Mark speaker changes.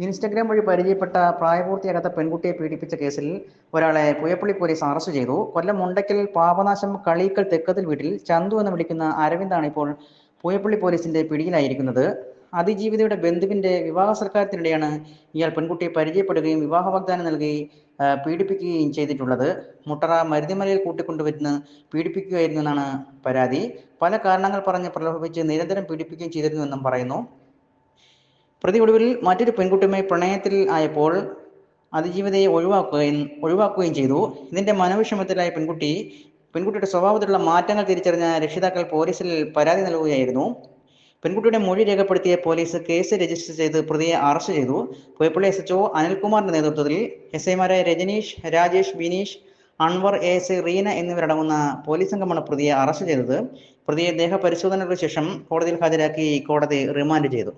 Speaker 1: Instagram വഴി പരിചയപ്പെട്ട പ്രായപൂർത്തിയാകാത്ത പെൺകുട്ടിയെ പീഡിപ്പിച്ച കേസിൽ ഒരാളെ പുയപ്പള്ളി പോലീസ് അറസ്റ്റ് ചെയ്തു. കൊല്ലം മുണ്ടയ്ക്കൽ പാപനാശം കളീക്കൽ തെക്കത്തിൽ വീട്ടിൽ ചന്തു എന്ന് വിളിക്കുന്ന അരവിന്ദാണ് ഇപ്പോൾ പുയപ്പള്ളി പോലീസിന്റെ പിടിയിലായിരിക്കുന്നത്. അതിജീവിതയുടെ ബന്ധുവിന്റെ വിവാഹ സൽക്കാരത്തിനിടെയാണ് ഇയാൾ പെൺകുട്ടിയെ പരിചയപ്പെടുകയും വിവാഹ വാഗ്ദാനം നൽകി പീഡിപ്പിക്കുകയും ചെയ്തിട്ടുള്ളത്. മുട്ടറ മരുതിമലയിൽ കൂട്ടിക്കൊണ്ടുവരുന്ന പീഡിപ്പിക്കുകയായിരുന്നു എന്നാണ് പരാതി. പല കാരണങ്ങൾ പറഞ്ഞ് പ്രലോഭിപ്പിച്ച് നിരന്തരം പീഡിപ്പിക്കുകയും ചെയ്തിരുന്നുവെന്നും പറയുന്നു. പ്രതി ഒടുവിൽ മറ്റൊരു പെൺകുട്ടിയുമായി പ്രണയത്തിൽ ആയപ്പോൾ അതിജീവിതയെ ഒഴിവാക്കുകയും ചെയ്തു. ഇതിന്റെ മനോവിഷമത്തിലായ പെൺകുട്ടിയുടെ സ്വഭാവത്തിലുള്ള മാറ്റങ്ങൾ തിരിച്ചറിഞ്ഞ രക്ഷിതാക്കൾ പോലീസിൽ പരാതി നൽകുകയായിരുന്നു. പെൺകുട്ടിയുടെ മൊഴി രേഖപ്പെടുത്തിയ പോലീസ് കേസ് രജിസ്റ്റർ ചെയ്ത് പ്രതിയെ അറസ്റ്റ് ചെയ്തു. പുയപ്പള്ളി SHO അനിൽകുമാറിന്റെ നേതൃത്വത്തിൽ SIമാരായ രജനീഷ്, രാജേഷ്, ബിനീഷ്, അൻവർ, ASI റീന എന്നിവരടങ്ങുന്ന പോലീസ് സംഘമാണ് പ്രതിയെ അറസ്റ്റ് ചെയ്തത്. പ്രതിയെ ദേഹപരിശോധനകൾക്ക് ശേഷം കോടതിയിൽ ഹാജരാക്കി കോടതി റിമാൻഡ് ചെയ്തു.